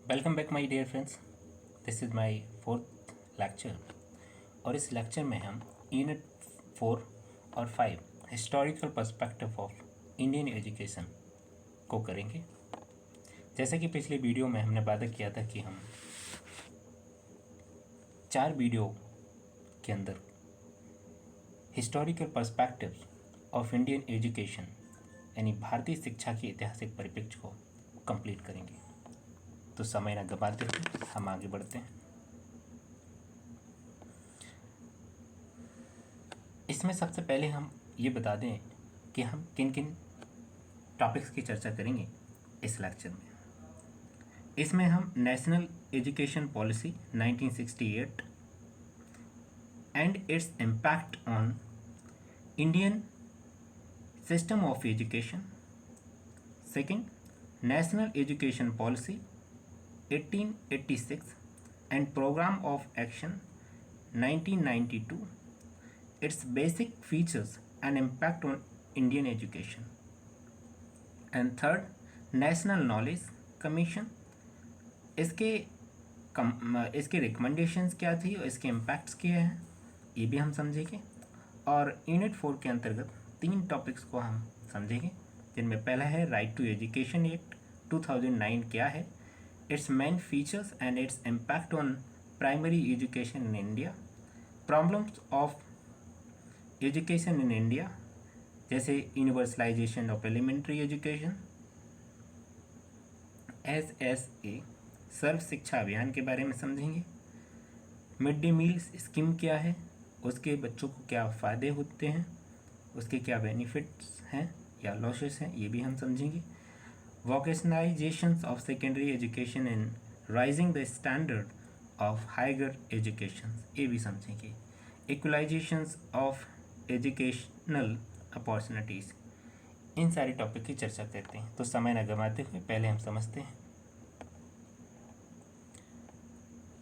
Welcome back my dear friends. This is my fourth lecture और इस lecture में हम यूनिट 4 और 5 historical perspective of Indian education को करेंगे। जैसा कि पिछले वीडियो में हमने वादा किया था कि हम 4 वीडियो के अंदर historical perspective of Indian education यानी भारतीय शिक्षा के ऐतिहासिक परिप्रेक्ष्य को कंप्लीट करेंगे। तो समय न गंवाते हुए हम आगे बढ़ते हैं। इसमें सबसे पहले हम ये बता दें कि हम किन किन टॉपिक्स की चर्चा करेंगे इस लेक्चर में। इसमें हम national education policy 1968 and its impact on Indian system of education, second national education policy 1886 and Program of Action 1992, its basic features and impact on Indian education. And third, National Knowledge Commission, इसके recommendations क्या थी और इसके impacts क्या हैं ये भी हम समझेंगे। और यूनिट 4 के अंतर्गत 3 टॉपिक्स को हम समझेंगे, जिनमें पहला है राइट टू एजुकेशन एक्ट 2009 क्या है, its main features and its impact on primary education in India, problems of education in India जैसे universalization of elementary education, SSA सर्व शिक्षा अभियान के बारे में समझेंगे, मिड डे मील स्कीम क्या है, उसके बच्चों को क्या फ़ायदे होते हैं, उसके क्या बेनिफिट्स हैं या लॉसेस हैं, ये भी हम समझेंगे। Vocationalizations of secondary education in rising the standard of higher education, ये भी समझेंगे। Equalizations of educational opportunities, इन सारे टॉपिक की चर्चा करते हैं। तो समय न गंवाते हुए पहले हम समझते हैं।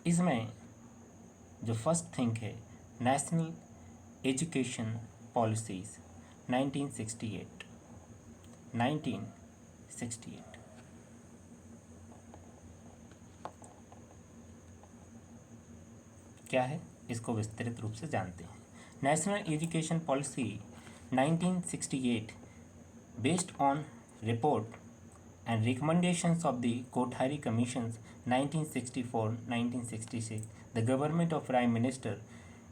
इसमें जो फर्स्ट थिंग है नेशनल एजुकेशन पॉलिसीज 1968 क्या है, इसको विस्तृत रूप से जानते हैं। National education policy 1968 based on report and recommendations of the Kothari commissions 1964-1966, the government of prime minister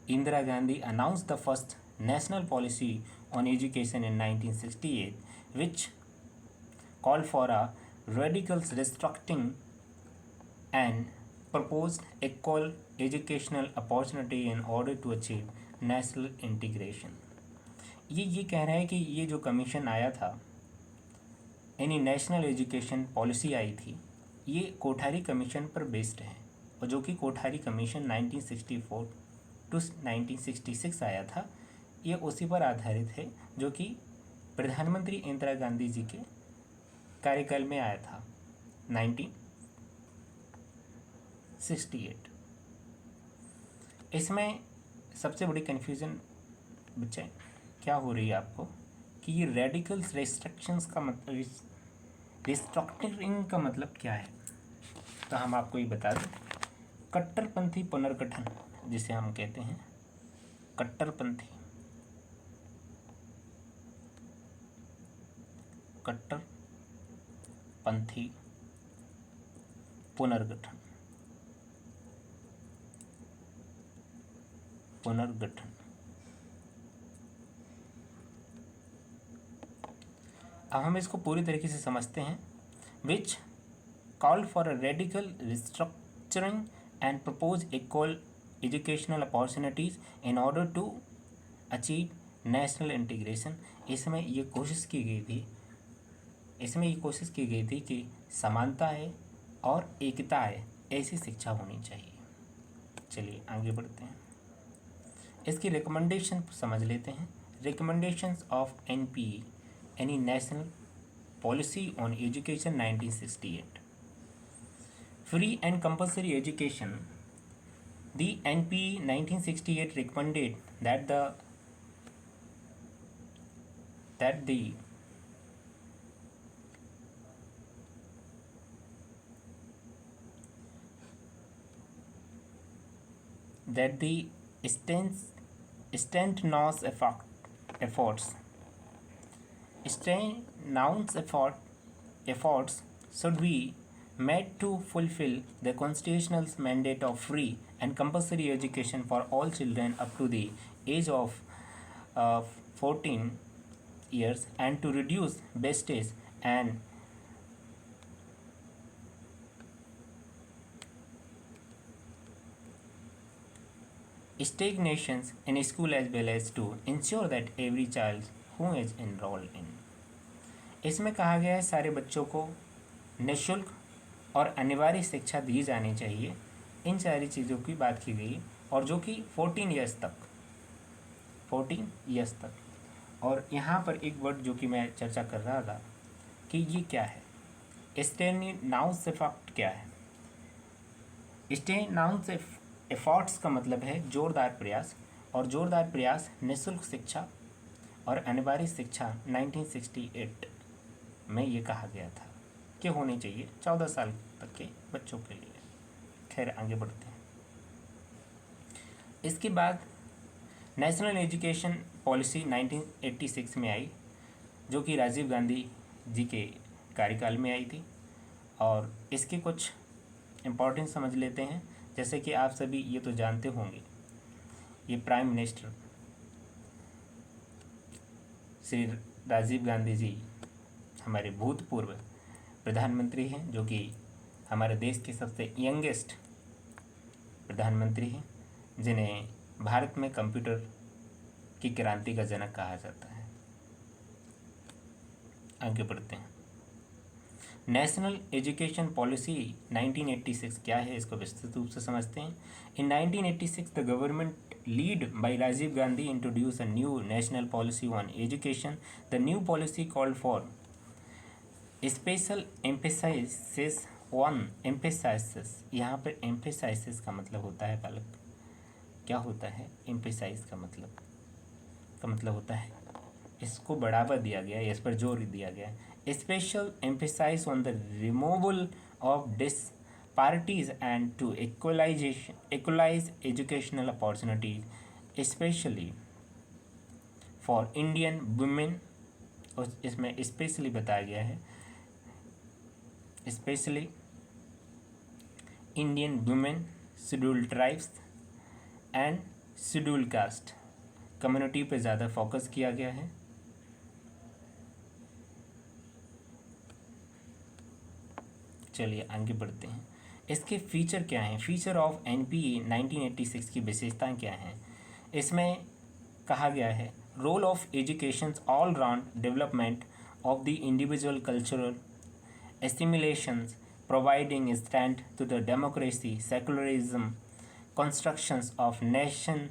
Indira Gandhi announced the first national policy on education in 1968, which called for a radical restructuring and proposed equal educational opportunity in order to achieve national integration। ये कह रहा है कि ये जो commission आया था यानी नेशनल एजुकेशन पॉलिसी आई थी, ये कोठारी कमीशन पर बेस्ड है, और जो कि कोठारी कमीशन 1964 टू 1966 आया था, ये उसी पर आधारित है जो कि प्रधानमंत्री इंदिरा गांधी जी के कार्यकाल में आया था 1968। इसमें सबसे बड़ी कन्फ्यूज़न बच्चे क्या हो रही है आपको कि ये रेडिकल रिस्ट्रिक्शंस का मतलब, रिस्ट्रक्चरिंग का मतलब क्या है। तो हम आपको ये बता दें, कट्टरपंथी पुनर्गठन जिसे हम कहते हैं, कट्टरपंथी पुनर्गठन अब हम इसको पूरी तरीके से समझते हैं। Which called for a radical restructuring and propose equal educational opportunities in order to achieve national integration. इसमें ये कोशिश की गई थी कि समानता है और एकता है, ऐसी शिक्षा होनी चाहिए। चलिए आगे बढ़ते हैं, इसकी रिकमेंडेशन समझ लेते हैं। रिकमेंडेशंस ऑफ NPE यानी national policy on education 1968, free and compulsory education. The NPE 1968 recommended that the that the strenuous efforts strenuous efforts should be made to fulfill the constitutional mandate of free and compulsory education for all children up to the age of uh, 14 years, and to reduce wastage and stagnations in school, as well as to ensure that every child who is enrolled in। इसमें कहा गया है सारे बच्चों को निःशुल्क और अनिवार्य शिक्षा दी जानी चाहिए। इन सारी चीज़ों की बात की गई और जो कि 14 ईयर्स तक। और यहाँ पर एक वर्ड जो कि मैं चर्चा कर रहा था कि ये क्या है, स्टेनाउस एफर्ट क्या है। स्टेनाउस एफर्ट्स का मतलब है जोरदार प्रयास, और जोरदार प्रयास निःशुल्क शिक्षा और अनिवार्य शिक्षा 1968 में ये कहा गया था कि होनी चाहिए 14 साल तक के बच्चों के लिए। खैर आगे बढ़ते हैं। इसके बाद नेशनल एजुकेशन पॉलिसी 1986 में आई, जो कि राजीव गांधी जी के कार्यकाल में आई थी। और इसके कुछ इम्पोर्टेंस समझ लेते हैं। जैसे कि आप सभी ये तो जानते होंगे, ये प्राइम मिनिस्टर श्री राजीव गांधी जी हमारे भूतपूर्व प्रधानमंत्री हैं, जो कि हमारे देश के सबसे यंगेस्ट प्रधानमंत्री हैं, जिन्हें भारत में कंप्यूटर की क्रांति का जनक कहा जाता है। आगे बढ़ते हैं। नेशनल एजुकेशन पॉलिसी 1986 क्या है, इसको विस्तृत रूप से समझते हैं। In 1986 the government lead by Rajiv Gandhi introduce a new national policy on education. The new policy called for special emphasis on emphasis. यहाँ पर एम्फेसाइसिस का मतलब होता है बालक, क्या होता है एम्फेसाइज का मतलब होता है इसको बढ़ावा दिया गया है, इस पर जोर दिया गया है। Special emphasise on the removal of disparities and to equalize educational opportunities especially for Indian women। और इसमें स्पेशली बताया गया है specially Indian women, scheduled tribes and scheduled caste community पे ज़्यादा फोकस किया गया है। चलिए आगे बढ़ते हैं। इसके फीचर क्या हैं, फीचर ऑफ एनपीए 1986 की विशेषताएं क्या हैं। इसमें कहा गया है role of education all round development of the individual cultural assimilations providing stand to the democracy secularism constructions of nation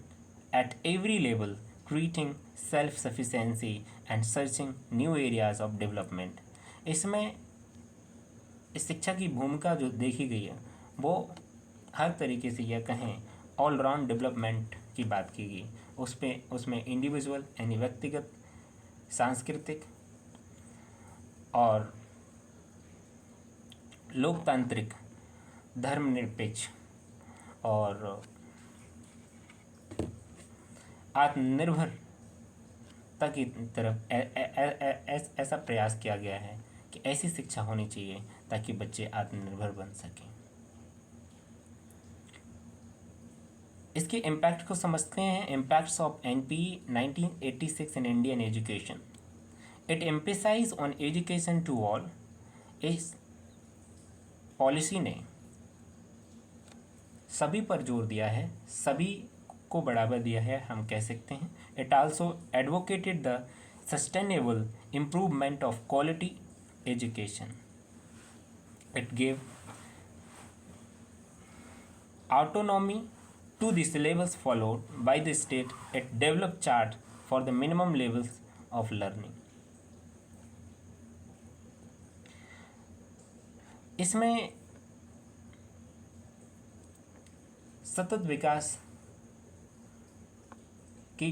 at every level, creating self-sufficiency and searching new areas of development। इसमें इस शिक्षा की भूमिका जो देखी गई है वो हर तरीके से यह कहें ऑल राउंड डेवलपमेंट की बात की गई। उसमें इंडिविजुअल यानी व्यक्तिगत, सांस्कृतिक और लोकतांत्रिक, धर्मनिरपेक्ष और आत्मनिर्भरता की तरफ ऐसा प्रयास किया गया है कि ऐसी शिक्षा होनी चाहिए ताकि बच्चे आत्मनिर्भर बन सकें। इसके इम्पैक्ट को समझते हैं। Impacts of NPE 1986 in Indian education. It emphasise on education to all. इस पॉलिसी ने सभी पर जोर दिया है, सभी को बढ़ावा दिया है, हम कह सकते हैं। It also advocated the sustainable improvement of quality education. It gave autonomy to the syllabus followed by the state. It developed chart for the minimum levels of learning। इसमें सतत विकास की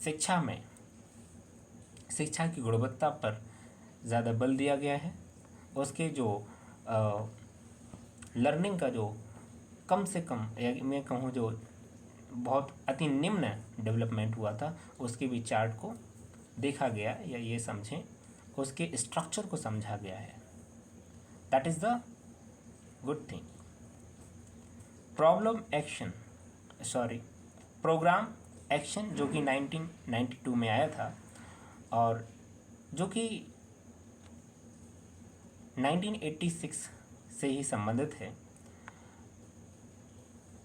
शिक्षा में शिक्षा की गुणवत्ता पर ज़्यादा बल दिया गया है। उसके जो लर्निंग का जो कम से कम, या मैं कहूँ जो बहुत अति निम्न डेवलपमेंट हुआ था उसके भी चार्ट को देखा गया, या ये समझें उसके स्ट्रक्चर को समझा गया है। That is the good thing. Programme action जो कि 1992 में आया था और जो कि 1986 से ही संबंधित है।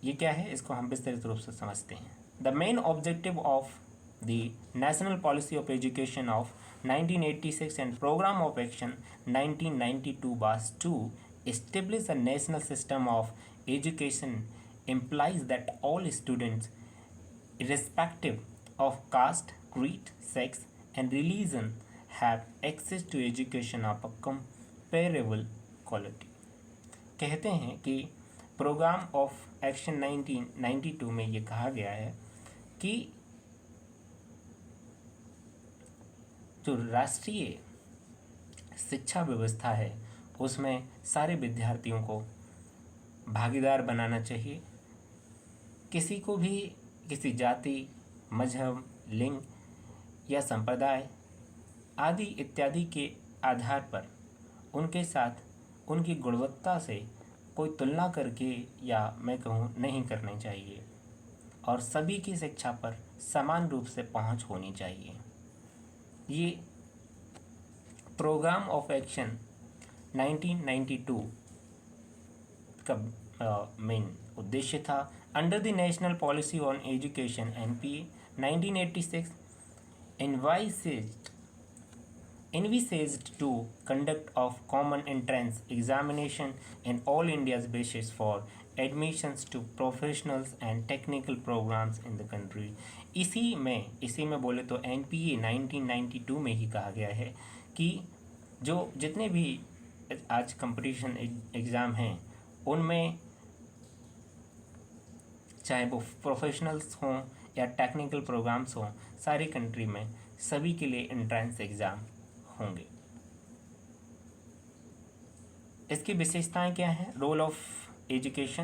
ये क्या है, इसको हम विस्तृत रूप से समझते हैं। The main objective of the national policy of education of 1986 and program of action 1992 was to establish a national system of education implies that all students irrespective of caste, creed, sex and religion have access to education of a comparable quality। कहते हैं कि programme of action 1992 में ये कहा गया है कि जो राष्ट्रीय शिक्षा व्यवस्था है उसमें सारे विद्यार्थियों को भागीदार बनाना चाहिए। किसी को भी किसी जाति, मजहब, लिंग या संप्रदाय आदि इत्यादि के आधार पर उनके साथ उनकी गुणवत्ता से कोई तुलना करके या मैं कहूँ नहीं करनी चाहिए और सभी की शिक्षा पर समान रूप से पहुँच होनी चाहिए। ये प्रोग्राम ऑफ एक्शन 1992 का मेन उद्देश्य था। Under the national policy on education NPA 1986 envisaged to conduct of common entrance examination in all India's basis for admissions to professionals and technical programs in the country। इसी में बोले तो NPA 1992 में ही कहा गया है कि जो जितने भी आज कंपटीशन एग्ज़ाम हैं उनमें चाहे वो प्रोफेशनल्स हों या टेक्निकल प्रोग्राम्स हों, सारी कंट्री में सभी के लिए एंट्रेंस एग्ज़ाम होंगे। इसकी विशेषताएं क्या हैं? Role of education.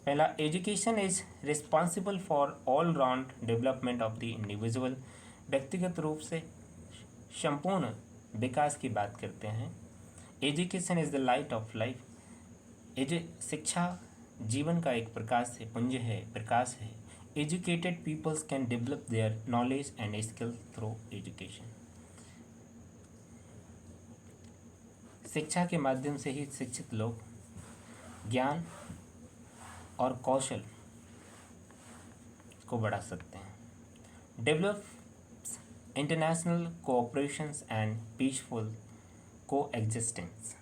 पहला, education is responsible for all round development of the individual. व्यक्तिगत रूप से संपूर्ण विकास की बात करते हैं। Education is the light of life. शिक्षा जीवन का एक प्रकाश है, पुंज है, प्रकाश है। Educated peoples can develop their knowledge and skill through education. शिक्षा के माध्यम से ही शिक्षित लोग ज्ञान और कौशल को बढ़ा सकते हैं। Develops international cooperations and peaceful को एग्जिस्टेंस।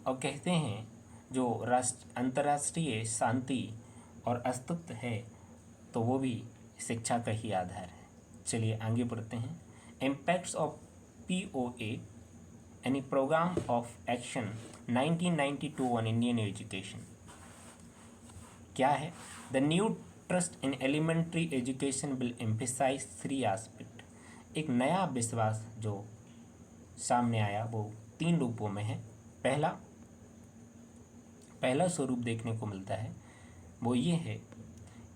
और कहते हैं जो अंतर्राष्ट्रीय शांति और अस्तित्व है तो वो भी शिक्षा का ही आधार है। चलिए आगे बढ़ते हैं। इम्पैक्ट्स ऑफ POA यानी programme of action 1992 on Indian education क्या है? The new trust in elementary education will emphasise 3 aspect. एक नया विश्वास जो सामने आया वो 3 रूपों में है। पहला स्वरूप देखने को मिलता है वो ये है,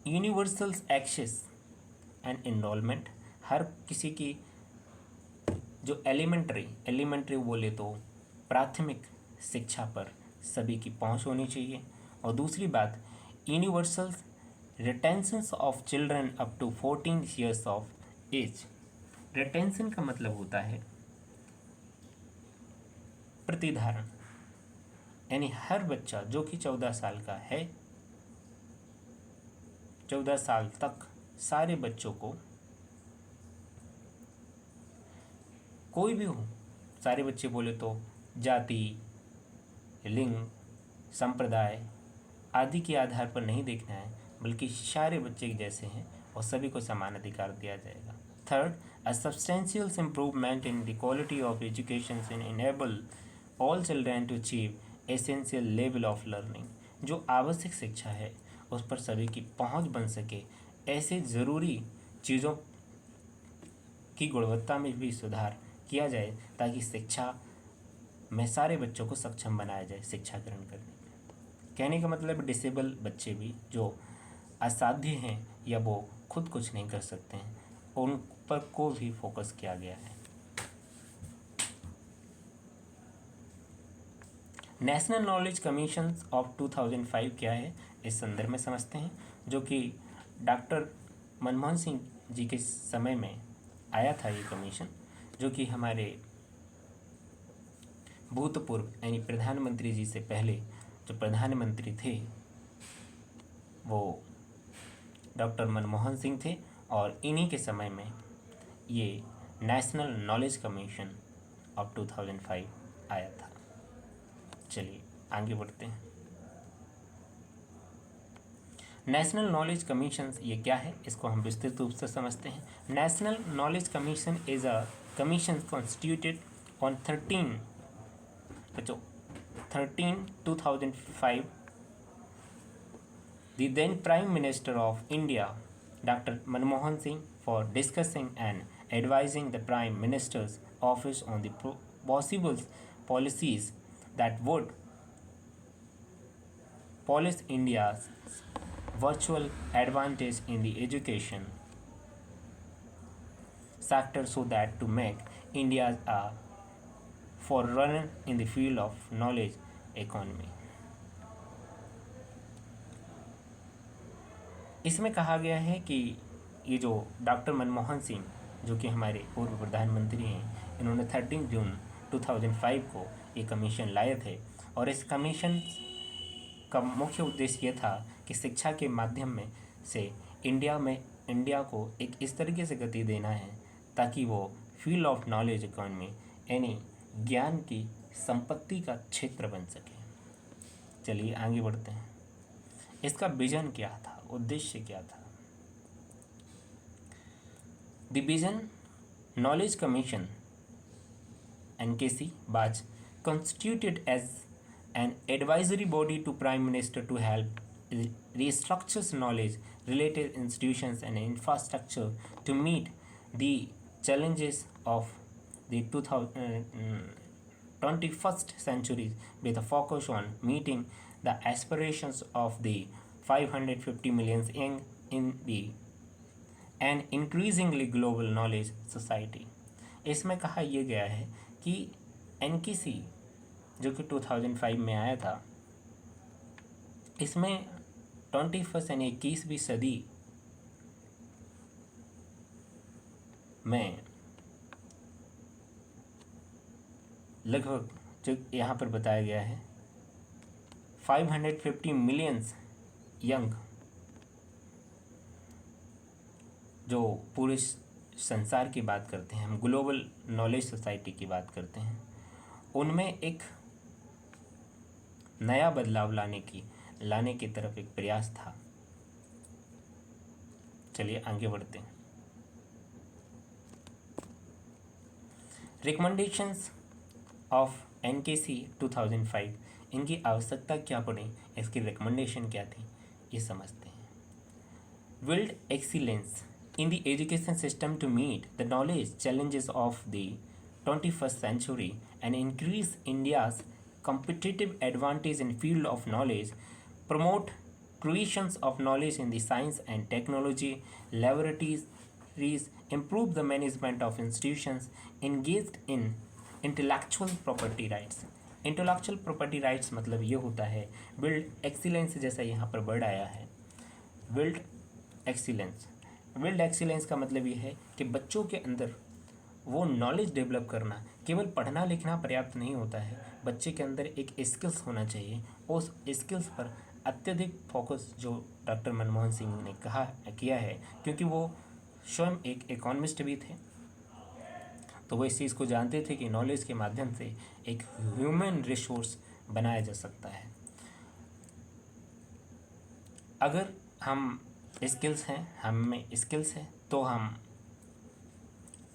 यूनिवर्सल एक्सेस एंड एनरोलमेंट। हर किसी की जो एलिमेंट्री बोले तो प्राथमिक शिक्षा पर सभी की पहुंच होनी चाहिए। और दूसरी बात, universal retention of children up to 14 years of age. Retention का मतलब होता है प्रतिधारण, यानी हर बच्चा जो कि 14 साल का है, 14 साल तक सारे बच्चों को, कोई भी हो, सारे बच्चे बोले तो जाति, लिंग, संप्रदाय आदि के आधार पर नहीं देखना है, बल्कि सारे बच्चे जैसे हैं और सभी को समान अधिकार दिया जाएगा। Third, a substantial improvement in the quality of education in enable all children to achieve essential level of learning. जो आवश्यक शिक्षा है उस पर सभी की पहुंच बन सके, ऐसे ज़रूरी चीज़ों की गुणवत्ता में भी सुधार किया जाए ताकि शिक्षा में सारे बच्चों को सक्षम बनाया जाए शिक्षा ग्रहण करने में। कहने का मतलब डिसेबल बच्चे भी जो असाध्य हैं या वो खुद कुछ नहीं कर सकते हैं, उन पर को भी फोकस किया गया है। नेशनल नॉलेज कमीशन ऑफ 2005 क्या है, इस संदर्भ में समझते हैं, जो कि डॉक्टर मनमोहन सिंह जी के समय में आया था ये कमीशन, जो कि हमारे भूतपूर्व यानी प्रधानमंत्री जी से पहले जो प्रधानमंत्री थे वो डॉक्टर मनमोहन सिंह थे, और इन्हीं के समय में ये नेशनल नॉलेज कमीशन ऑफ 2005 आया था। चलिए आगे बढ़ते हैं। नेशनल नॉलेज कमीशन ये क्या है, इसको हम विस्तृत रूप से समझते हैं। National knowledge commission is a commission constituted on 13/2005. The then Prime Minister of India, Dr. Manmohan Singh, for discussing and advising the Prime Minister's office on the possible policies that would polish India's virtual advantage in the education sector so that to make India a forerunner in the field of knowledge economy. इसमें कहा गया है कि ये जो doctor Manmohan Singh जो कि हमारे पूर्व प्रधानमंत्री हैं, इन्होंने 13 जून 2005 को ये कमीशन लाए थे, और इस कमीशन का मुख्य उद्देश्य ये था कि शिक्षा के माध्यम में से इंडिया को एक इस तरीके से गति देना है ताकि वो फील्ड ऑफ नॉलेज इकोनॉमी यानी ज्ञान की संपत्ति का क्षेत्र बन सके। चलिए आगे बढ़ते हैं। इसका विजन क्या था, उद्देश्य क्या था? The vision knowledge commission NKC was constituted as an advisory body to Prime Minister to help restructure knowledge related institutions and infrastructure to meet the challenges of the 21st century with a focus on meeting the aspirations of the 550 million young in the an increasingly global knowledge society. इसमें कहा यह गया है कि NKC जो कि 2005 में आया था, इसमें 21st यानी 21वीं सदी में लगभग जो यहाँ पर बताया गया है 550 मिलियंस यंग जो पूरे संसार की बात करते हैं, हम ग्लोबल नॉलेज सोसाइटी की बात करते हैं, उनमें एक नया बदलाव लाने की तरफ एक प्रयास था। चलिए आगे बढ़ते हैं। रिकमेंडेशंस ऑफ NKC 2005, इनकी आवश्यकता क्या पड़ी, इसकी रिकमेंडेशन क्या थी, ये समझते हैं। Build excellence in the education system to meet the knowledge challenges of the 21st century and increase India's competitive advantage in field of knowledge, promote creation of knowledge in the science and technology laboratories, improve the management of institutions engaged in intellectual property rights. Intellectual property rights मतलब ये होता है build excellence, जैसा यहाँ पर word आया है build excellence. Build excellence का मतलब ये है कि बच्चों के अंदर वो नॉलेज डेवलप करना, केवल पढ़ना लिखना पर्याप्त नहीं होता है, बच्चे के अंदर एक स्किल्स होना चाहिए। उस स्किल्स पर अत्यधिक फोकस जो डॉक्टर मनमोहन सिंह ने किया है, क्योंकि वो स्वयं एक इकोनॉमिस्ट भी थे, तो वो इस चीज़ को जानते थे कि नॉलेज के माध्यम से एक ह्यूमन रिसोर्स बनाया जा सकता है। अगर हम स्किल्स हैं, हम में स्किल्स है तो हम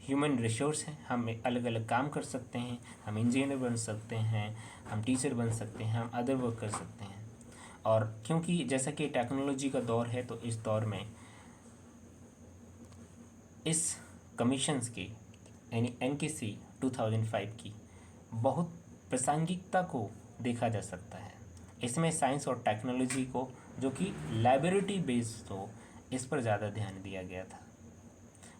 ह्यूमन रिसोर्स हैं, हम अलग अलग काम कर सकते हैं, हम इंजीनियर बन सकते हैं, हम टीचर बन सकते हैं, हम अदर वर्क कर सकते हैं। और क्योंकि जैसा कि टेक्नोलॉजी का दौर है, तो इस दौर में इस कमीशंस की यानी NKC 2005 की बहुत प्रासंगिकता को देखा जा सकता है। इसमें साइंस और टेक्नोलॉजी को, जो कि लैबोरेटरी बेस्ड हो, इस पर ज़्यादा ध्यान दिया गया था।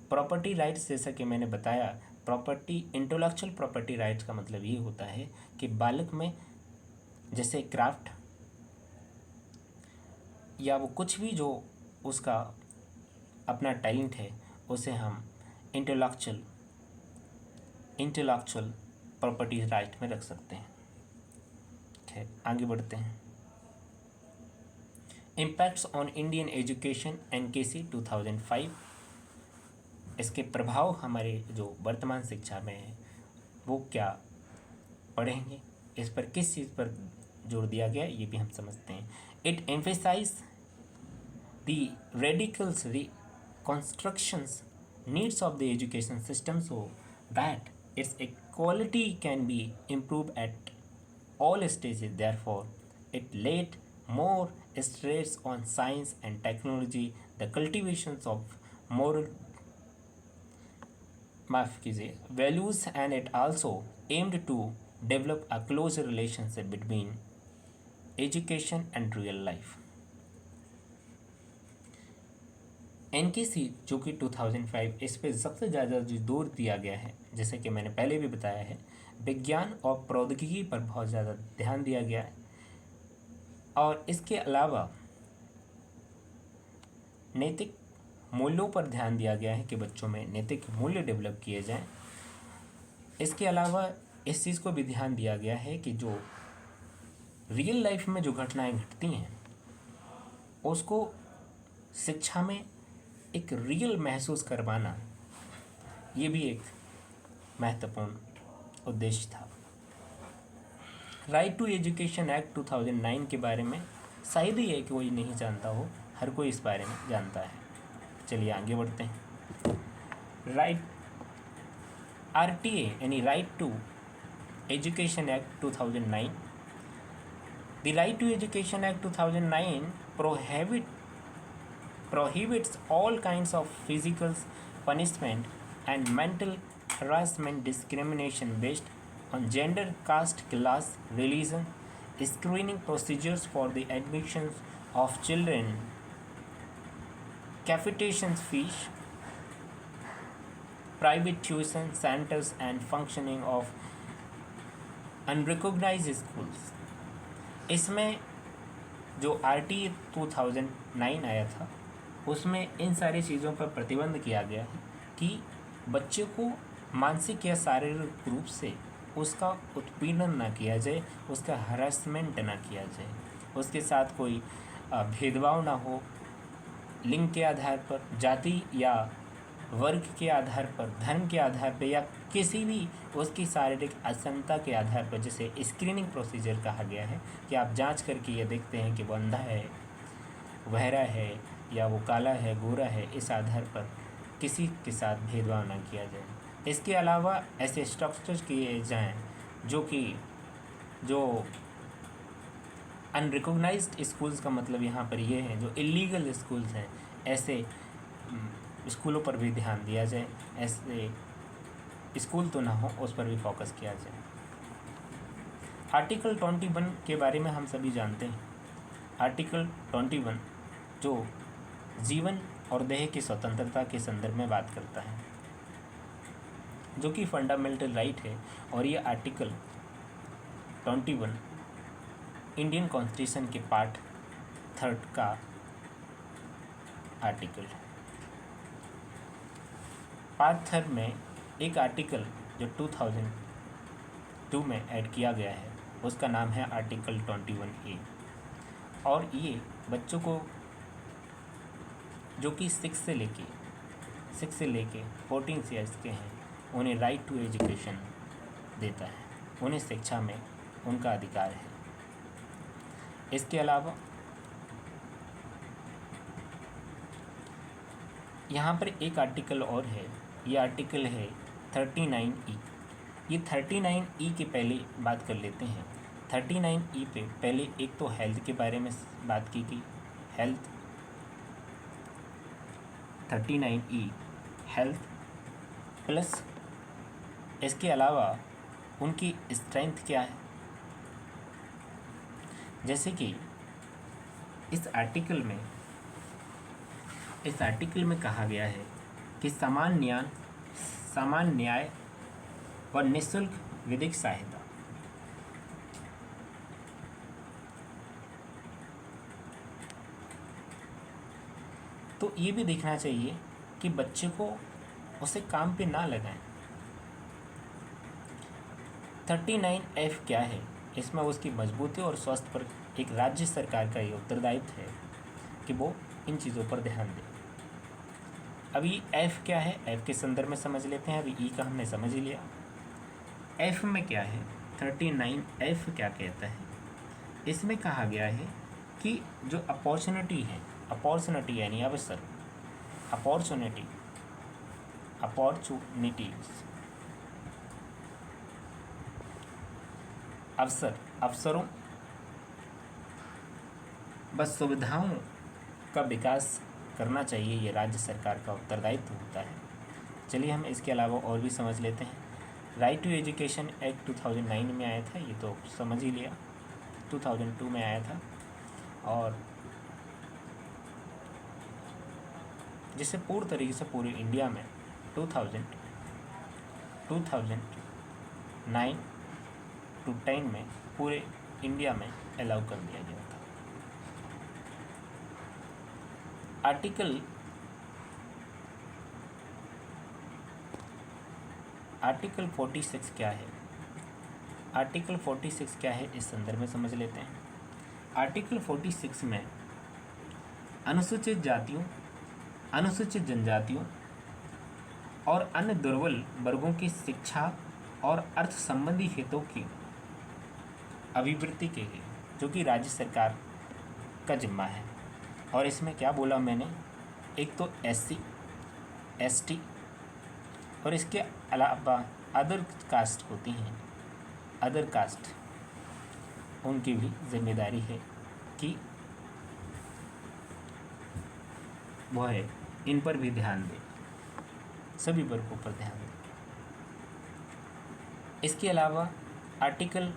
प्रॉपर्टी राइट्स, जैसा कि मैंने बताया, प्रॉपर्टी, इंटेलेक्चुअल प्रॉपर्टी राइट्स का मतलब ये होता है कि बालक में जैसे क्राफ्ट या वो कुछ भी जो उसका अपना टैलेंट है, उसे हम इंटेलेक्चुअल प्रॉपर्टी राइट में रख सकते हैं। ठीक, आगे बढ़ते हैं। Impacts on Indian education NKC 2005। इसके प्रभाव हमारे जो वर्तमान शिक्षा में है वो क्या पढ़ेंगे, इस पर किस चीज़ पर जोर दिया गया, ये भी हम समझते हैं। It emphasise the radicals reconstructions needs of the education system so that its quality can be improved at all stages. Therefore, it laid more stress on science and technology, the cultivations of moral values, and it also aimed to develop a closer relationship between education and real life. NKC जो कि 2005, इस पे सबसे ज़्यादा जो जोर दिया गया है, जैसे कि मैंने पहले भी बताया है, विज्ञान और प्रौद्योगिकी पर बहुत ज़्यादा ध्यान दिया गया है, और इसके अलावा नैतिक मूल्यों पर ध्यान दिया गया है कि बच्चों में नैतिक मूल्य डेवलप किए जाएं। इसके अलावा इस चीज़ को भी ध्यान दिया गया है कि जो रियल लाइफ में जो घटनाएं घटती हैं उसको शिक्षा में एक रियल महसूस करवाना, ये भी एक महत्वपूर्ण उद्देश्य था। राइट टू एजुकेशन एक्ट 2009 के बारे में शायद ही है कि कोई नहीं जानता हो, हर कोई इस बारे में जानता है। चलिए आगे बढ़ते हैं। राइट RTA यानी right to education act 2009। The right to education act 2009 prohibits all kinds of physical punishment and mental harassment, discrimination based on gender, caste, class, religion, screening procedures for the admissions of children, cafeteria fees, private tuition centers, and functioning of unrecognized schools. इसमें जो RTA 2009 आया था उसमें इन सारी चीज़ों पर प्रतिबंध किया गया है कि बच्चे को मानसिक या शारीरिक रूप से उसका उत्पीड़न ना किया जाए, उसका हरासमेंट ना किया जाए, उसके साथ कोई भेदभाव ना हो, लिंग के आधार पर, जाति या वर्ग के आधार पर, धर्म के आधार पर, या किसी भी उसकी शारीरिक अक्षमता के आधार पर। जैसे स्क्रीनिंग प्रोसीजर कहा गया है कि आप जांच करके ये देखते हैं कि वो अंधा है, बहरा है, या वो काला है, गोरा है, इस आधार पर किसी के साथ भेदभाव ना किया जाए। इसके अलावा ऐसे स्ट्रक्चर्स किए जाएं जो अनरिकॉग्नाइज्ड स्कूल्स का मतलब यहाँ पर ये है जो इलीगल स्कूल्स हैं, ऐसे स्कूलों पर भी ध्यान दिया जाए, ऐसे स्कूल तो ना हो उस पर भी फोकस किया जाए। आर्टिकल 21 के बारे में हम सभी जानते हैं। आर्टिकल 21 जो जीवन और देह की स्वतंत्रता के संदर्भ में बात करता है, जो कि फंडामेंटल राइट है, और ये आर्टिकल 21 इंडियन कॉन्स्टिट्यूशन के पार्ट 3 का आर्टिकल है। पार्ट 3 में एक आर्टिकल जो 2002 में ऐड किया गया है उसका नाम है आर्टिकल 21A, और ये बच्चों को जो कि 6 से लेके 14 ईयर्स के हैं उन्हें राइट टू एजुकेशन देता है, उन्हें शिक्षा में उनका अधिकार है। इसके अलावा यहाँ पर एक आर्टिकल और है, ये आर्टिकल है 39E। ये 39E के पहले बात कर लेते हैं। 39E पे पहले एक तो हेल्थ के बारे में बात की गई, हेल्थ 39E हेल्थ प्लस इसके अलावा उनकी स्ट्रेंथ क्या है, जैसे कि इस आर्टिकल में कहा गया है कि समान न्याय और निःशुल्क विधिक सहायता। तो ये भी देखना चाहिए कि बच्चे को उसे काम पे ना लगाएं। 39F क्या है? इसमें उसकी मजबूती और स्वास्थ्य पर एक राज्य सरकार का ये उत्तरदायित्व है कि वो इन चीज़ों पर ध्यान दे। अभी F क्या है, F के संदर्भ में समझ लेते हैं। अभी E का हमने समझ ही लिया। F में क्या है, 39F क्या कहता है? इसमें कहा गया है कि जो अपॉर्चुनिटी यानी अवसर, अवसरों बस सुविधाओं का विकास करना चाहिए, ये राज्य सरकार का उत्तरदायित्व होता है। चलिए हम इसके अलावा और भी समझ लेते हैं। राइट टू एजुकेशन एक्ट 2009 में आया था, ये तो समझ ही लिया। 2002 में आया था और जिसे पूर्ण तरीके से पूरे इंडिया में 2009 to 10 में पूरे इंडिया में अलाउ कर दिया गया था। आर्टिकल 46 क्या है? आर्टिकल 46 क्या है, इस संदर्भ में समझ लेते हैं। आर्टिकल 46 में अनुसूचित जातियों, अनुसूचित जनजातियों और अन्य दुर्बल वर्गों की शिक्षा और अर्थ संबंधी हितों की अभिवृद्धि के लिए, जो कि राज्य सरकार का जिम्मा है। और इसमें क्या बोला मैंने, एक तो SC ST और इसके अलावा अदर कास्ट होती हैं, अदर कास्ट, उनकी भी जिम्मेदारी है कि वो है इन पर भी ध्यान दें, सभी वर्गों पर ध्यान दें। इसके अलावा आर्टिकल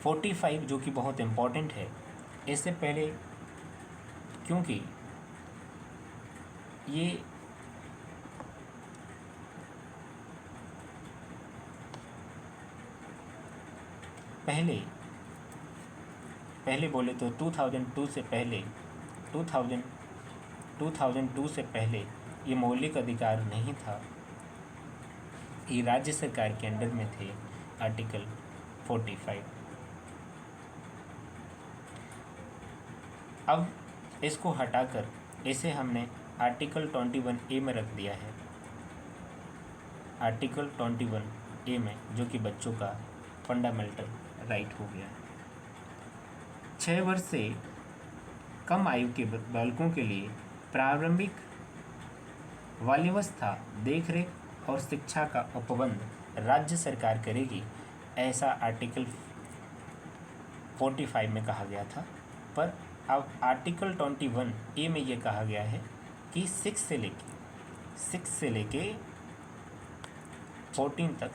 45 जो कि बहुत इम्पॉर्टेंट है, इससे पहले क्योंकि ये पहले बोले तो 2002 से पहले ये मौलिक अधिकार नहीं था, ये राज्य सरकार के अंडर में थे। आर्टिकल 45 अब इसको हटाकर इसे हमने आर्टिकल 21A में रख दिया है। आर्टिकल 21A में, जो कि बच्चों का फंडामेंटल राइट हो गया है। 6 वर्ष से कम आयु के बालकों के लिए प्रारंभिक बाल्यावस्था देखरेख और शिक्षा का उपबंध राज्य सरकार करेगी, ऐसा आर्टिकल 45 में कहा गया था। पर अब आर्टिकल 21A में ये कहा गया है कि 6 से लेके 14 तक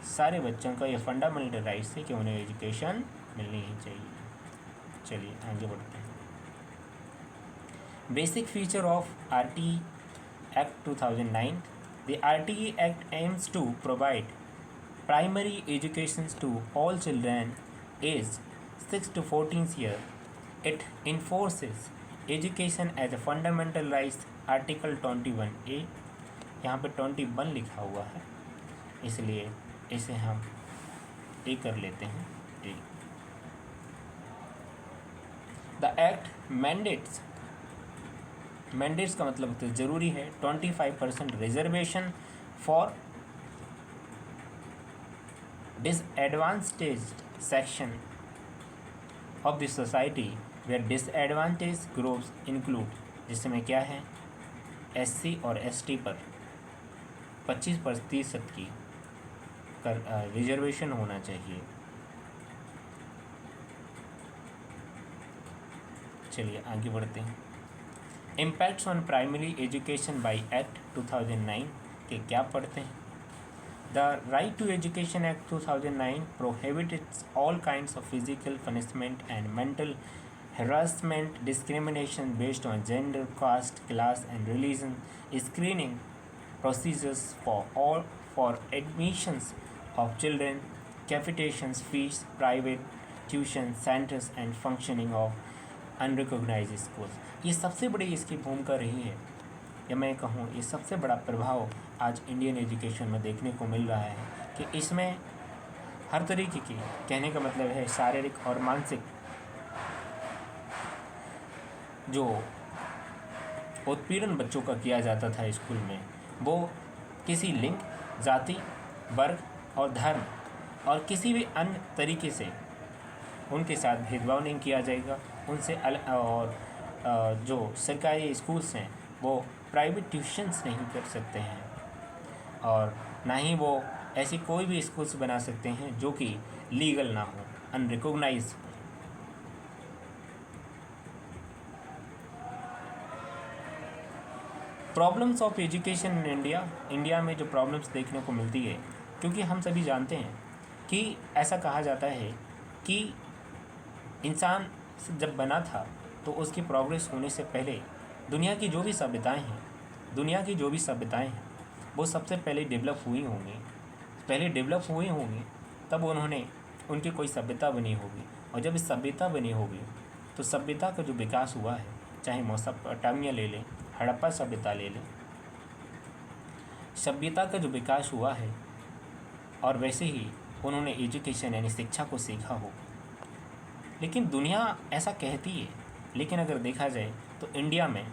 सारे बच्चों का ये फंडामेंटल राइट्स है कि उन्हें एजुकेशन मिलनी ही चाहिए। चलिए आगे बढ़ते हैं। Basic feature of RTE Act 2009. The RTE Act aims to provide primary education to all children aged 6 to 14 years. It enforces education as a fundamental right. Article 21A, यहाँ पे 21 लिखा हुआ है, इसलिए इसे हम A कर लेते हैं। A. The Act mandates का मतलब तो ज़रूरी है 25% reservation for disadvantaged section of the society where disadvantaged groups include, जिसमें क्या है, SC और ST पर 25% की रिजर्वेशन होना चाहिए। चलिए आगे बढ़ते हैं। Impacts on primary education by act 2009 के क्या पढ़ते हैं। The Right to Education Act 2009 prohibits all kinds of physical punishment and mental harassment, discrimination based on gender, caste, class, and religion, screening procedures for admissions of children, cafeterias, fees, private tuition centers, and functioning of unrecognised schools. ये सबसे बड़ी इसकी भूमिका रही है, या मैं कहूँ ये सबसे बड़ा प्रभाव आज इंडियन एजुकेशन में देखने को मिल रहा है कि इसमें हर तरीके की, कहने का मतलब है शारीरिक और मानसिक जो उत्पीड़न बच्चों का किया जाता था स्कूल में, वो किसी लिंग, जाति, वर्ग और धर्म और किसी भी अन्य तरीके से उनके साथ भेदभाव नहीं किया जाएगा। उनसे और जो सरकारी स्कूल्स हैं वो प्राइवेट ट्यूशन्स नहीं कर सकते हैं, और ना ही वो ऐसी कोई भी स्कूल्स बना सकते हैं जो कि लीगल ना हो, unrecognised. Problems of education in India में जो प्रॉब्लम्स देखने को मिलती है, क्योंकि हम सभी जानते हैं कि ऐसा कहा जाता है कि इंसान जब बना था तो उसकी प्रोग्रेस होने से पहले दुनिया की जो भी सभ्यताएं हैं वो सबसे पहले डेवलप हुई होंगी, तब उनकी कोई सभ्यता बनी होगी, और जब इस सभ्यता बनी होगी तो सभ्यता का जो विकास हुआ है, चाहे मेसोपोटामिया ले लें, हड़प्पा सभ्यता ले लें, सभ्यता का जो विकास हुआ है और वैसे ही उन्होंने एजुकेशन यानी शिक्षा को सीखा हो। लेकिन दुनिया ऐसा कहती है, लेकिन अगर देखा जाए तो इंडिया में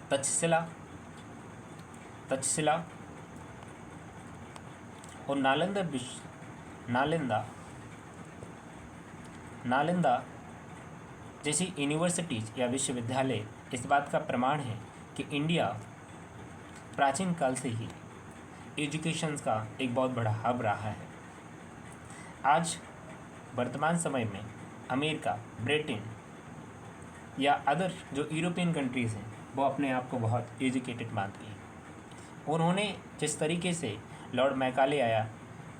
तक्षशिला और नालंदा जैसी यूनिवर्सिटीज़ या विश्वविद्यालय इस बात का प्रमाण है कि इंडिया प्राचीन काल से ही एजुकेशन का एक बहुत बड़ा हब रहा है। आज वर्तमान समय में अमेरिका, ब्रिटेन या अदर जो यूरोपियन कंट्रीज़ हैं वो अपने आप को बहुत एजुकेटेड मानती हैं। उन्होंने जिस तरीके से लॉर्ड मैकाले आया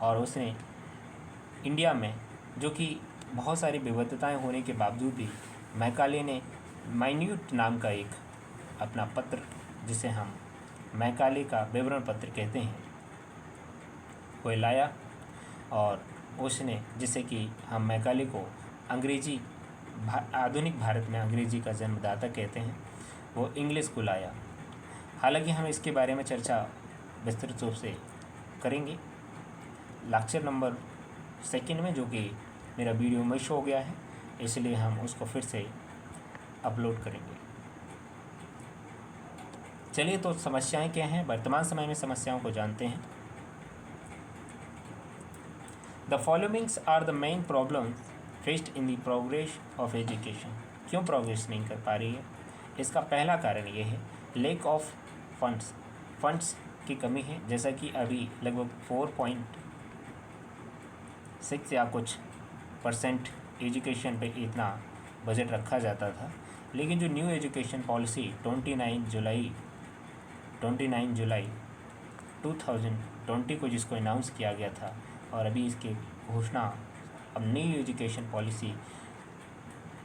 और उसने इंडिया में, जो कि बहुत सारी विविधताएं होने के बावजूद भी, मैकाले ने माइन्यूट नाम का एक अपना पत्र, जिसे हम मैकाले का विवरण पत्र कहते हैं, वो लाया, और उसने, जिसे कि हम मैकाले को आधुनिक भारत में अंग्रेजी का जन्मदाता कहते हैं, वो इंग्लिश को लाया। हालांकि हम इसके बारे में चर्चा विस्तृत रूप से करेंगे लेक्चर नंबर 2 में, जो कि मेरा वीडियो में शो हो गया है, इसलिए हम उसको फिर से अपलोड करेंगे। चलिए, तो समस्याएं क्या हैं, वर्तमान समय में समस्याओं को जानते हैं। The followings are the main problems faced in the progress of education. क्यों प्रोग्रेस नहीं कर पा रही है? इसका पहला कारण ये है लेक ऑफ फंड्स की कमी है। जैसा कि अभी लगभग 4.6 या कुछ % एजुकेशन पे इतना बजट रखा जाता था, लेकिन जो न्यू एजुकेशन पॉलिसी 29 जुलाई 2020 को जिसको अनाउंस किया गया था, और अभी इसकी घोषणा अब न्यू एजुकेशन पॉलिसी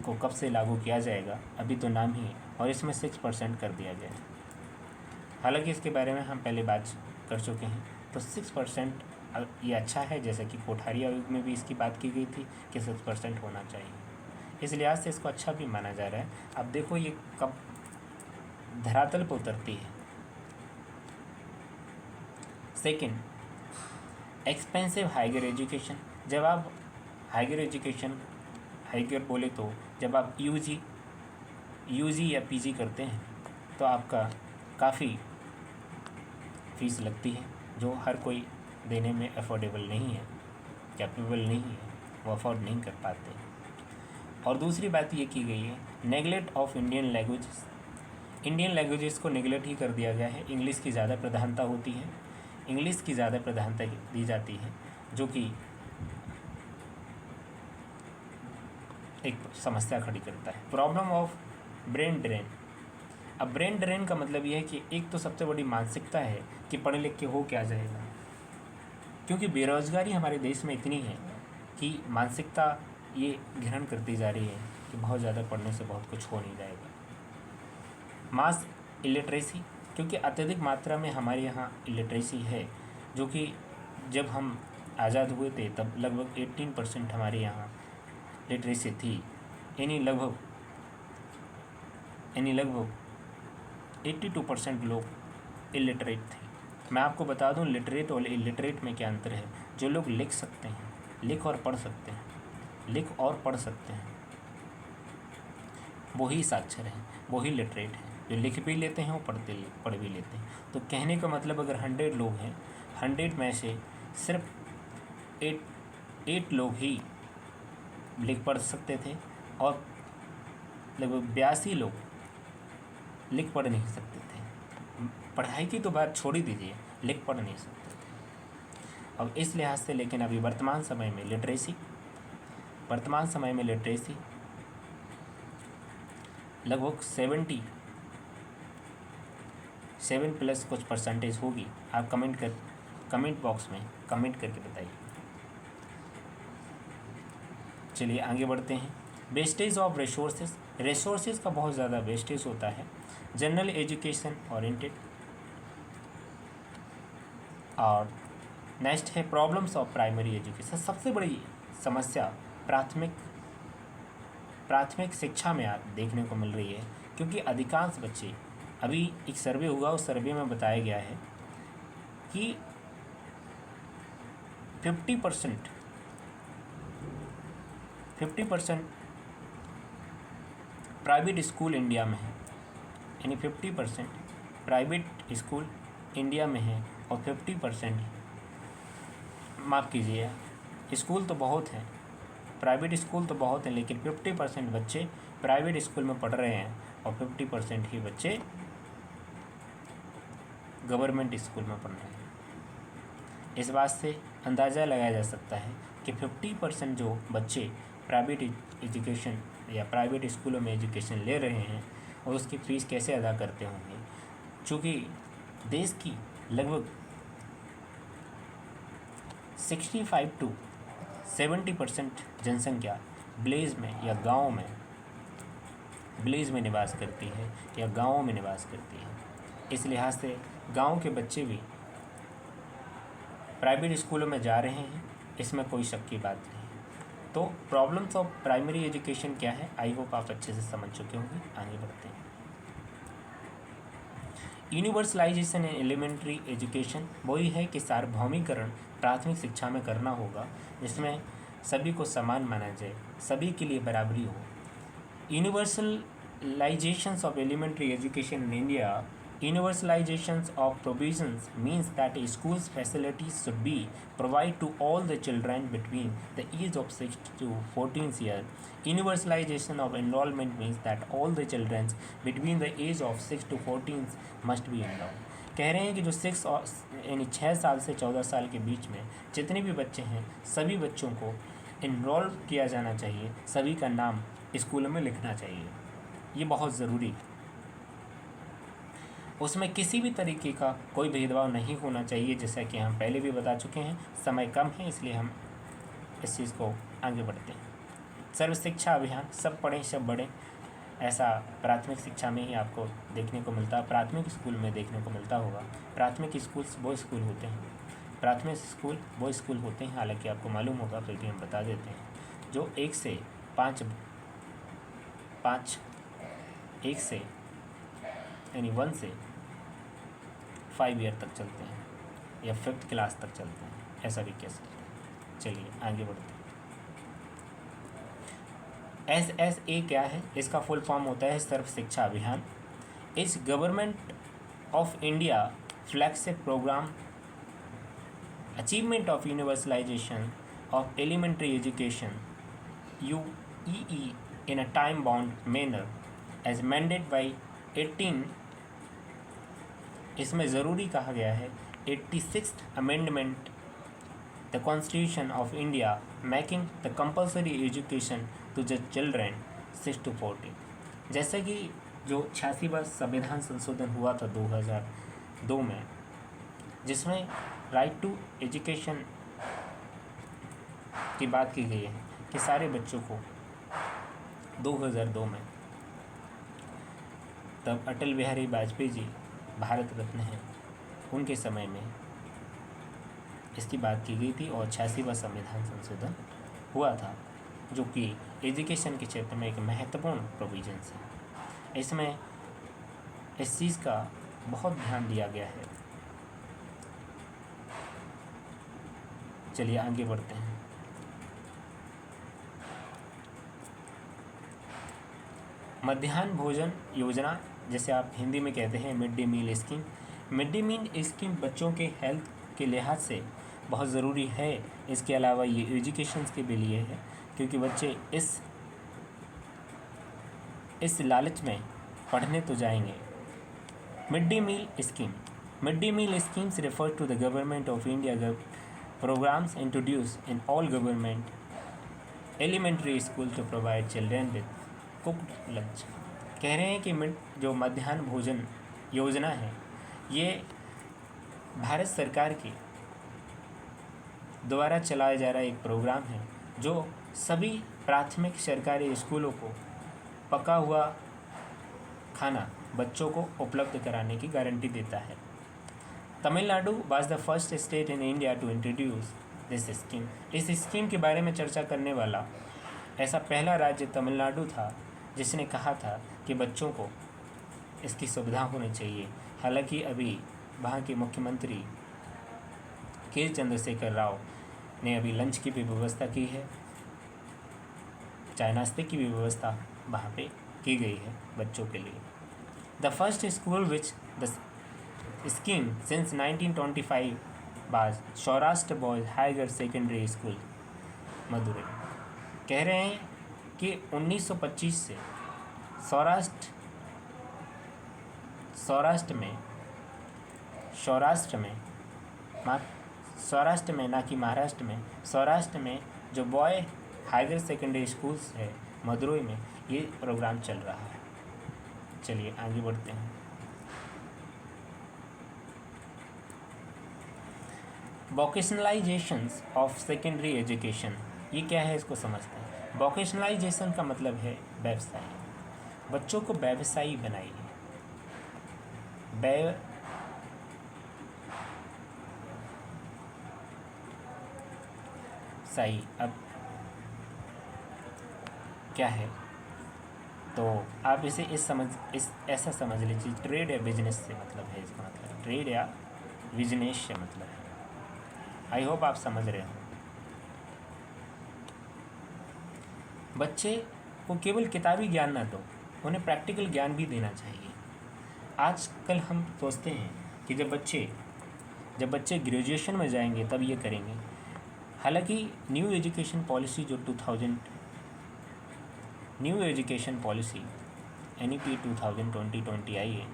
को कब से लागू किया जाएगा अभी तो नाम ही, और इसमें 6% कर दिया गया है। हालांकि इसके बारे में हम पहले बात कर चुके हैं, तो 6% ये अच्छा है, जैसा कि कोठारी आयोग में भी इसकी बात की गई थी कि 6% होना चाहिए। इस लिहाज से इसको अच्छा भी माना जा रहा है। अब देखो ये कब धरातल पर उतरती है। Second, expensive higher education. जब आप हाइगर बोले तो जब आप यूजी या पीजी करते हैं तो आपका काफ़ी फीस लगती है, जो हर कोई देने में अफोर्डेबल नहीं है, कैपेबल नहीं है, वो अफोर्ड नहीं कर पाते। और दूसरी बात ये की गई है नेगलेक्ट ऑफ इंडियन लैंग्वेजेस को नेगलेक्ट ही कर दिया गया है। इंग्लिश की ज़्यादा प्रधानता होती है, इंग्लिश की ज़्यादा प्रधानता दी जाती है, जो कि एक समस्या खड़ी करता है। Problem of brain drain. अब ब्रेन ड्रेन का मतलब यह है कि एक तो सबसे बड़ी मानसिकता है कि पढ़ लिख के हो क्या जाएगा, क्योंकि बेरोजगारी हमारे देश में इतनी है कि मानसिकता ये ग्रहण करती जा रही है कि बहुत ज़्यादा पढ़ने से बहुत कुछ हो नहीं जाएगा। मास इलिटरेसी, क्योंकि अत्यधिक मात्रा में हमारे यहाँ इलिटरेसी है, जो कि जब हम आज़ाद हुए थे तब लगभग 18% हमारे यहाँ लिटरेसी थी, यानी लगभग 82% लोग इलिटरेट थे। मैं आपको बता दूं लिटरेट और इलिटरेट में क्या अंतर है। जो लोग लिख सकते हैं, लिख और पढ़ सकते हैं, लिख और पढ़ सकते हैं, वही साक्षर हैं, वही लिटरेट हैं। जो लिख भी लेते हैं वो पढ़ भी लेते हैं। तो कहने का मतलब अगर 100 लोग हैं, 100 में से सिर्फ 8 लोग ही लिख पढ़ सकते थे और लगभग 82 लोग लिख पढ़ नहीं सकते थे। पढ़ाई की तो बात छोड़ ही दीजिए, लिख पढ़ नहीं सकते थे। अब इस लिहाज से लेकिन अभी वर्तमान समय में लिटरेसी लगभग 77 प्लस कुछ परसेंटेज होगी। आप कमेंट बॉक्स में कमेंट करके बताइए। चलिए आगे बढ़ते हैं। वेस्टेज ऑफ रिसोर्सेज का बहुत ज़्यादा वेस्टेज होता है। General education oriented. और नेक्स्ट है प्रॉब्लम्स ऑफ प्राइमरी एजुकेशन। सबसे बड़ी समस्या प्राथमिक शिक्षा में आप देखने को मिल रही है, क्योंकि अधिकांश बच्चे, अभी एक सर्वे हुआ, उस सर्वे में बताया गया है कि 50% प्राइवेट स्कूल इंडिया में है, यानी 50% प्राइवेट स्कूल इंडिया में है और 50%, माफ़ कीजिए, स्कूल तो बहुत हैं, प्राइवेट स्कूल तो बहुत हैं, लेकिन 50% बच्चे प्राइवेट स्कूल में पढ़ रहे हैं और 50% ही बच्चे गवर्नमेंट स्कूल में पढ़ रहे हैं। इस बात से अंदाज़ा लगाया जा सकता है कि 50% जो बच्चे प्राइवेट एजुकेशन या प्राइवेट स्कूलों में एजुकेशन ले रहे हैं और उसकी फ़ीस कैसे अदा करते होंगे, चूँकि देश की लगभग 65 to 70% जनसंख्या विलेज में निवास करती है या गाँवों में निवास करती है। इस लिहाज से गांव के बच्चे भी प्राइवेट स्कूलों में जा रहे हैं, इसमें कोई शक की बात नहीं। तो प्रॉब्लम्स ऑफ प्राइमरी एजुकेशन क्या है, आई होप आप अच्छे से समझ चुके होंगे। आगे बढ़ते हैं। यूनिवर्सलाइजेशन इन एलिमेंट्री एजुकेशन, वही है कि सार्वभौमिकरण प्राथमिक शिक्षा में करना होगा, जिसमें सभी को समान माना जाए, सभी के लिए बराबरी हो। Universalizations of elementary education in India. Universalizations of provisions means that a school's facilities should be provided to all the children between the age of 6 to 14 years. Universalization of enrollment means that all the children between the age of 6 to 14 must be enrolled. कह रहे हैं कि जो 6 साल से 14 साल के बीच में जितने भी बच्चे हैं, सभी बच्चों को इनरोल किया जाना चाहिए, सभी का नाम स्कूलों में लिखना चाहिए। ये बहुत ज़रूरी है। उसमें किसी भी तरीके का कोई भेदभाव नहीं होना चाहिए, जैसा कि हम पहले भी बता चुके हैं। समय कम है, इसलिए हम इस चीज़ को आगे बढ़ते हैं। सर्व शिक्षा अभियान, सब पढ़ें सब बढ़ें, ऐसा प्राथमिक शिक्षा में ही आपको देखने को मिलता है, प्राथमिक स्कूल में देखने को मिलता होगा। प्राथमिक स्कूल वो स्कूल होते हैं, हालांकि आपको मालूम होगा, फिर भी हम बता देते हैं, जो 1 से 5 ईयर तक चलते हैं या 5th क्लास तक चलते हैं, ऐसा भी कह सकते हैं। चलिए आगे बढ़ते हैं। SSA क्या है? इसका फुल फॉर्म होता है सर्व Shiksha Abhiyan. Is government of India flagship programme achievement of universalisation of elementary education UEE in a time bound manner as mandated by 18, इसमें ज़रूरी कहा गया है 86th amendment the constitution of India making the compulsory education to the children 6 to 14। जैसे कि जो 86वां संविधान संशोधन हुआ था 2002 में, जिसमें राइट टू एजुकेशन की बात की गई है कि सारे बच्चों को 2002 में, तब अटल बिहारी वाजपेयी जी भारत रत्न हैं, उनके समय में इसकी बात की गई थी और 86वां संविधान संशोधन हुआ था, जो कि एजुकेशन के क्षेत्र में एक महत्वपूर्ण प्रोविजंस है। इसमें इस चीज़ का बहुत ध्यान दिया गया है। चलिए आगे बढ़ते हैं। मध्याह्न भोजन योजना, जैसे आप हिंदी में कहते हैं mid day meal scheme. Mid day meal scheme बच्चों के हेल्थ के लिहाज से बहुत ज़रूरी है। इसके अलावा ये एजुकेशन के भी लिए है, क्योंकि बच्चे इस लालच में पढ़ने तो जाएंगे। Mid day meal scheme. Mid day meal schemes refer to the government of India programmes introduce in all government elementary school to provide children with cooked lunch. कह रहे हैं कि जो मध्याह्न भोजन योजना है, ये भारत सरकार के द्वारा चलाया जा रहा एक प्रोग्राम है, जो सभी प्राथमिक सरकारी स्कूलों को पका हुआ खाना बच्चों को उपलब्ध कराने की गारंटी देता है। Tamil Nadu was the first state in India to introduce this scheme. इस स्कीम के बारे में चर्चा करने वाला ऐसा पहला राज्य तमिलनाडु था, जिसने कहा था कि बच्चों को इसकी सुविधा होनी चाहिए। हालांकि अभी वहाँ के मुख्यमंत्री के चंद्रशेखर राव ने अभी लंच की भी व्यवस्था की है, चाय नाश्ते की भी व्यवस्था वहाँ पे की गई है बच्चों के लिए। The first school which the scheme since 1925 was Saurashtra boys higher secondary school Madurai. कह रहे हैं कि 1925 से सौराष्ट्र में ना कि महाराष्ट्र में, सौराष्ट्र में जो बॉय हायर सेकेंडरी स्कूल्स है मदुरई में, ये प्रोग्राम चल रहा है। चलिए आगे बढ़ते हैं। वोकेशनलाइजेशंस ऑफ सेकेंडरी एजुकेशन, ये क्या है इसको समझते हैं। वोकेशनलाइजेशन का मतलब है व्यवसाय। बच्चों को व्यवसायी बनाइए। व्यवसायी अब क्या है, तो आप इसे ऐसा समझ लीजिए, ट्रेड या बिजनेस से मतलब है इसका मतलब, ट्रेड या बिजनेस से मतलब है। आई होप आप समझ रहे हो। बच्चे को केवल किताबी ज्ञान ना दो, उन्हें प्रैक्टिकल ज्ञान भी देना चाहिए। आजकल हम सोचते हैं कि जब बच्चे ग्रेजुएशन में जाएंगे तब ये करेंगे। हालांकि न्यू एजुकेशन पॉलिसी NEP 2020 आई है,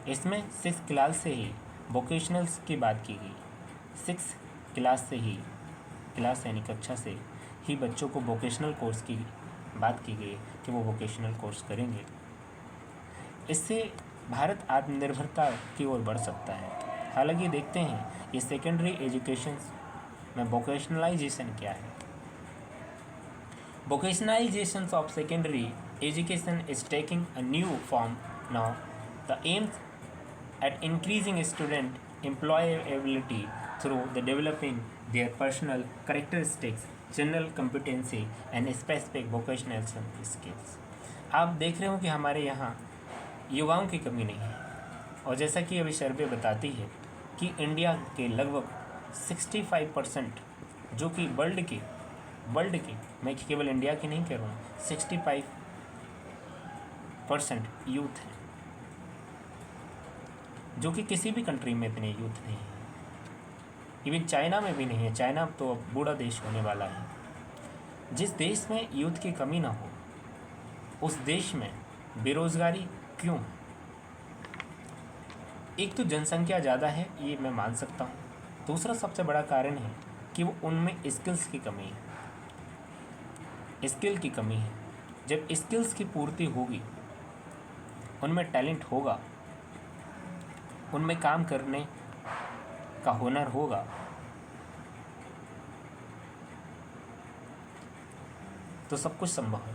इसमें 6 क्लास से ही वोकेशनल्स की बात की गई। 6 क्लास से ही, क्लास यानी कक्षा से ही बच्चों को वोकेशनल कोर्स की बात की गई कि वो वोकेशनल कोर्स करेंगे। इससे भारत आत्मनिर्भरता की ओर बढ़ सकता है। हालांकि देखते हैं ये सेकेंडरी एजुकेशन में वोकेशनलाइजेशन क्या है। Vocationalization of secondary education is taking a new form now. The aims at increasing student employability through the developing their personal characteristics, general competency and specific vocational skills. आप देख रहे हो कि हमारे यहाँ युवाओं की कमी नहीं है, और जैसा कि अभी सर्वे बताती है कि इंडिया के लगभग 65%, जो कि वर्ल्ड की, मैं केवल इंडिया की नहीं कह रहा हूँ, 65% यूथ है, जो कि किसी भी कंट्री में इतने यूथ नहीं है। इवन चाइना में भी नहीं है। चाइना तो अब बूढ़ा देश होने वाला है। जिस देश में यूथ की कमी ना हो, उस देश में बेरोज़गारी क्यों है? एक तो जनसंख्या ज़्यादा है, ये मैं मान सकता हूँ। दूसरा सबसे बड़ा कारण है कि वो उनमें स्किल्स की कमी है। जब स्किल्स की पूर्ति होगी, उनमें टैलेंट होगा, उनमें काम करने का हुनर होगा, तो सब कुछ संभव है।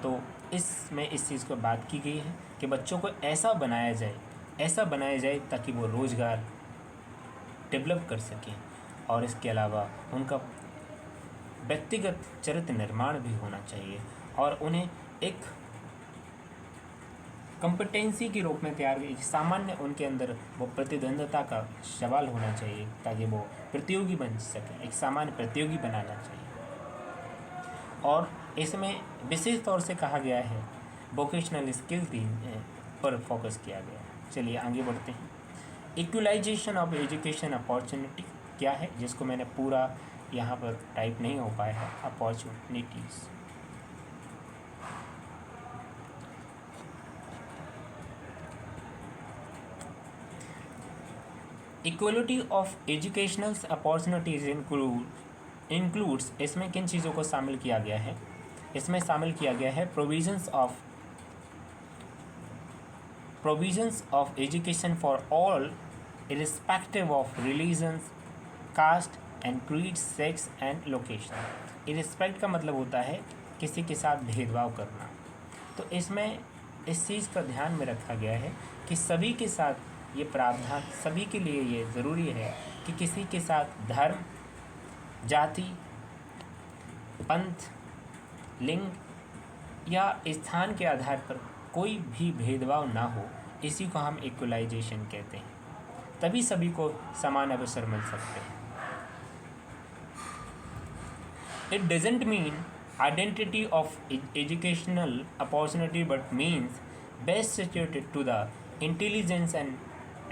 तो इसमें इस चीज़ को बात की गई है कि बच्चों को ऐसा बनाया जाए ताकि वो रोज़गार डेवलप कर सकें, और इसके अलावा उनका व्यक्तिगत चरित्र निर्माण भी होना चाहिए, और उन्हें एक कॉम्पिटेंसी के रूप में तैयार एक सामान्य उनके अंदर वो प्रतिद्वंदता का सवाल होना चाहिए ताकि वो प्रतियोगी बन सके, एक सामान्य प्रतियोगी बनाना चाहिए। और इसमें विशेष तौर से कहा गया है वोकेशनल स्किल पर फोकस किया गया है। चलिए आगे बढ़ते हैं। इक्वलाइजेशन ऑफ एजुकेशन अपॉर्चुनिटी क्या है, जिसको मैंने पूरा यहाँ पर टाइप नहीं हो पाया है। Opportunities, equality of educational opportunities includes, इसमें किन चीज़ों को शामिल किया गया है? इसमें शामिल किया गया है provisions of education for all irrespective of religions, caste and creed, sex and location. Irrespect का मतलब होता है किसी के साथ भेदभाव करना, तो इसमें इस चीज़ का ध्यान में रखा गया है कि सभी के साथ ये प्रावधान, सभी के लिए ये ज़रूरी है कि किसी के साथ धर्म, जाति, पंथ, लिंग या स्थान के आधार पर कोई भी भेदभाव ना हो। इसी को हम इक्वलाइजेशन कहते हैं, तभी सभी को समान अवसर मिल सकते हैं। It doesn't mean identity of educational opportunity but means best situated to the intelligence and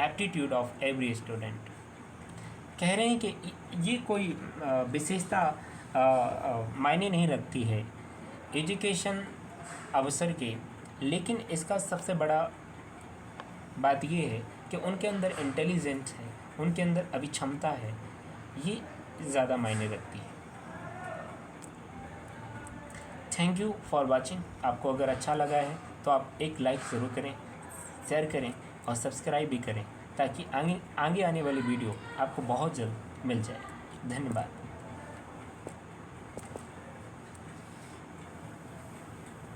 aptitude of every student. कह रहे हैं कि ये कोई विशेषता मायने नहीं रखती है एजुकेशन अवसर के, लेकिन इसका सबसे बड़ा बात ये है कि उनके अंदर इंटेलिजेंस है, उनके अंदर अभिक्षमता है, ये ज़्यादा मायने रखती है। Thank you for watching. आपको अगर अच्छा लगा है तो आप एक लाइक ज़रूर करें, शेयर करें और सब्सक्राइब भी करें ताकि आगे आने वाली वीडियो आपको बहुत जल्द मिल जाए। धन्यवाद।